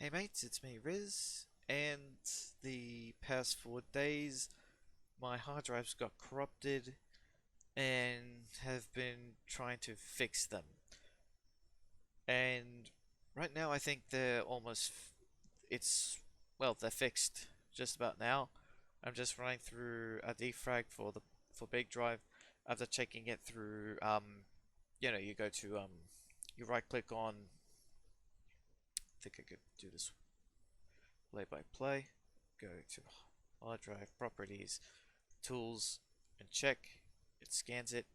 Hey mates, it's me Rizz, and the past 4 days my hard drives got corrupted and have been trying to fix them. And right now I think they're almost, they're fixed just about now. I'm just running through a defrag for big drive after checking it through, you go to, you right click on, I think I could do this play by play, go to hard drive properties, tools, and check. It scans it,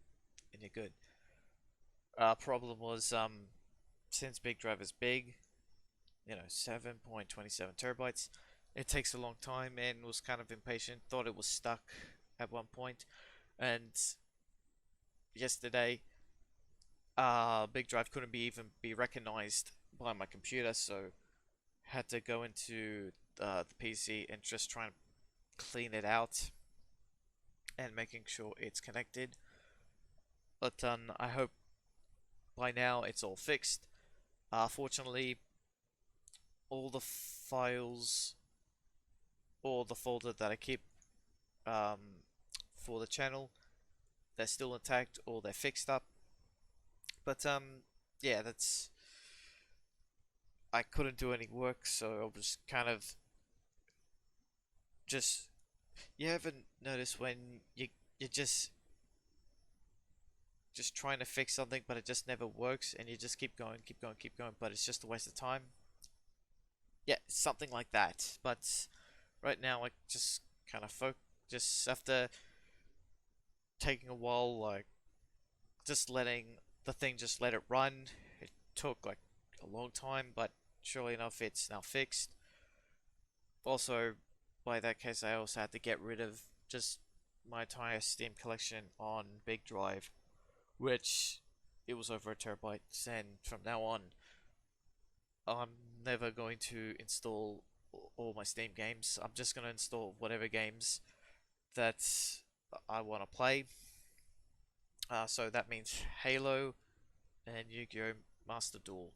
and you're good. Problem was since big drive is big, 7.27 terabytes, it takes a long time and was kind of impatient. Thought it was stuck at one point, and yesterday, big drive couldn't be recognized by my computer, so had to go into the PC and just try and clean it out and making sure it's connected. But I hope by now it's all fixed. Fortunately, all the files or the folder that I keep um, for the channel, they're still intact or they're fixed up. But yeah, I couldn't do any work, so I was kind of just. You ever notice when you're just trying to fix something, but it just never works, and you just keep going, keep going, keep going, but it's just a waste of time? Yeah, something like that. But right now, I just kind of just after taking a while, like just letting the thing just let it run. It took like a long time, but surely enough, it's now fixed. Also, by that case, I also had to get rid of just my entire Steam collection on Big Drive, which it was over a terabyte, and from now on, I'm never going to install all my Steam games. I'm just going to install whatever games that I want to play. So that means Halo and Yu-Gi-Oh! Master Duel.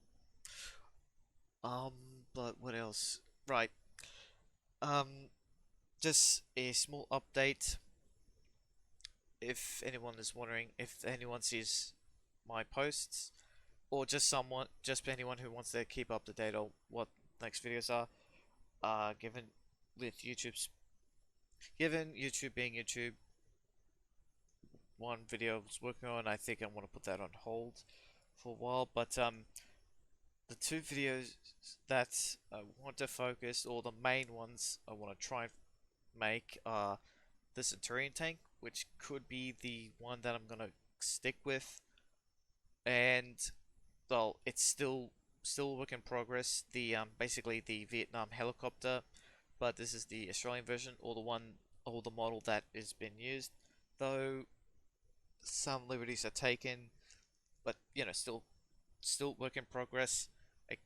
Um, but what else? Right. Um, just a small update. If anyone is wondering, if anyone sees my posts, or just anyone who wants to keep up to date on what next videos are, given with given YouTube being YouTube, one video I was working on, I think I want to put that on hold for a while. But the two videos that I want to focus, or the main ones I want to try and make, are the Centurion Tank, which could be the one that I'm gonna stick with, and well, it's still a work in progress. The basically the Vietnam helicopter, but this is the Australian version, or the model that has been used. Though some liberties are taken, but still work in progress. I,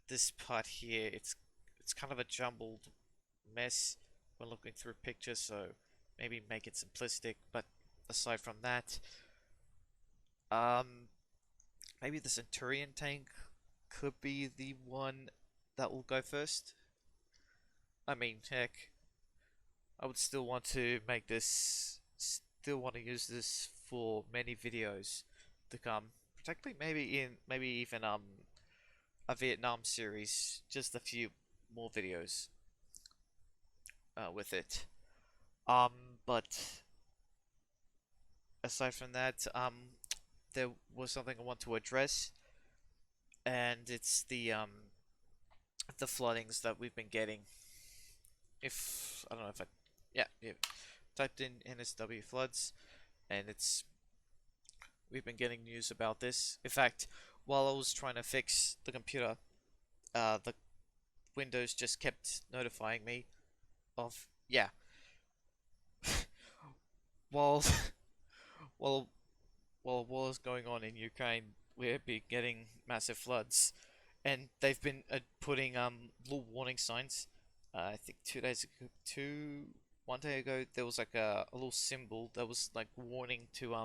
this part here, it's kind of a jumbled mess when looking through pictures, so maybe make it simplistic. But aside from that, um, maybe the Centurion tank could be the one that will go first. I mean, heck, I would still want to make this, still want to use this for many videos to come. Particularly maybe even a Vietnam series, just a few more videos with it. Um, but aside from that, there was something I want to address, and it's the floodings that we've been getting. If I don't know if I, yeah, typed in NSW floods, and we've been getting news about this. In fact, while I was trying to fix the computer, the Windows just kept notifying me of, yeah, while while while war is going on in Ukraine, we're be getting massive floods, and they've been putting little warning signs. I think 2 days ago, 1 day ago, there was like a little symbol that was like warning to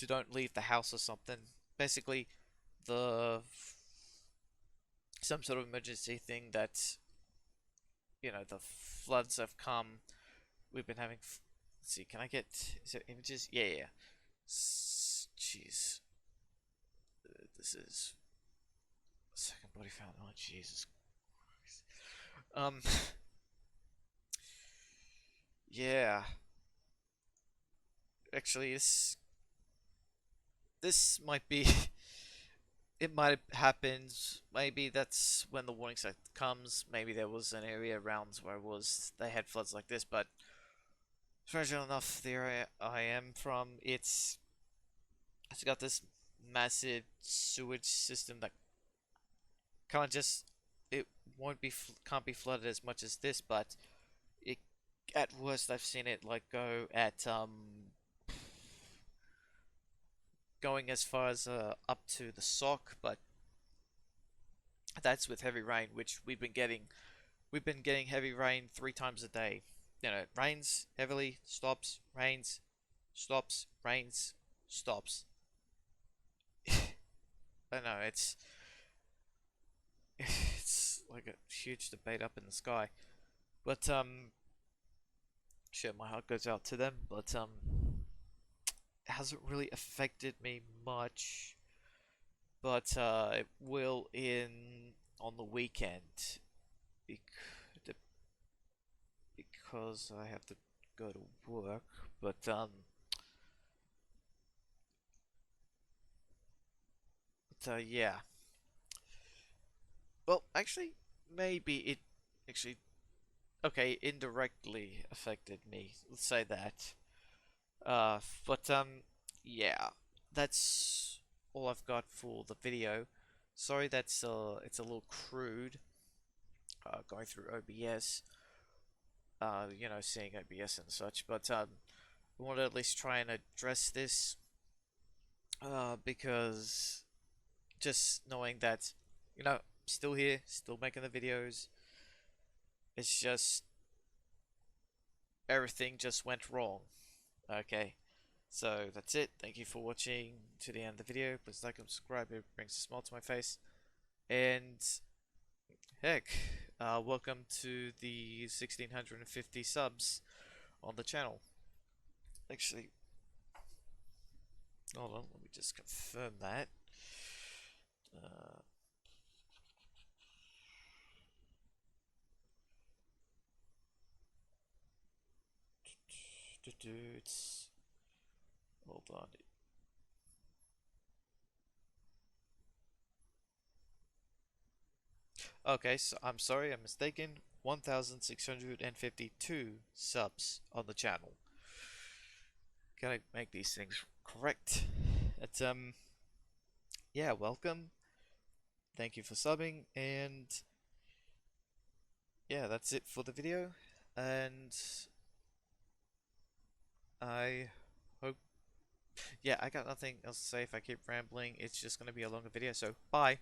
don't leave the house or something. Basically, the some sort of emergency thing that, you know, the floods have come. We've been having. Let's see, can I get. Is there images? Yeah, yeah. Jeez. This is. Second body found. Oh, Jesus Christ. Yeah. Actually, this might be. It might have happened. Maybe that's when the warning sign comes. Maybe there was an area around where they had floods like this. But strangely enough, the area I am from, it's got this massive sewage system that can't just it won't be can't be flooded as much as this, but it at worst I've seen it like go at going as far as up to the sock, but that's with heavy rain, which we've been getting. We've been getting heavy rain 3 times a day. You know, it rains heavily, stops, rains, stops, rains, stops. I know it's like a huge debate up in the sky. But shit, my heart goes out to them. But it hasn't really affected me much. But it will in on the weekend because I have to go to work. But yeah. Well, actually, maybe it actually okay indirectly affected me. Let's say that. But yeah, that's all I've got for the video. Sorry, it's a little crude. Going through OBS. You know, seeing OBS and such. But I want to at least try and address this. Because just knowing that, you know, still here, still making the videos. It's just everything just went wrong. Okay. So that's it. Thank you for watching to the end of the video. Please like and subscribe. It brings a smile to my face. And heck, welcome to the 1650 subs on the channel. Actually, hold on. Let me just confirm that. It's hold on. Okay, so I'm sorry, I'm mistaken. 1,652 subs on the channel. Gotta make these things correct. It's yeah, welcome. Thank you for subbing, and yeah, that's it for the video. And I hope, yeah, I got nothing else to say. If I keep rambling, it's just gonna be a longer video. So bye.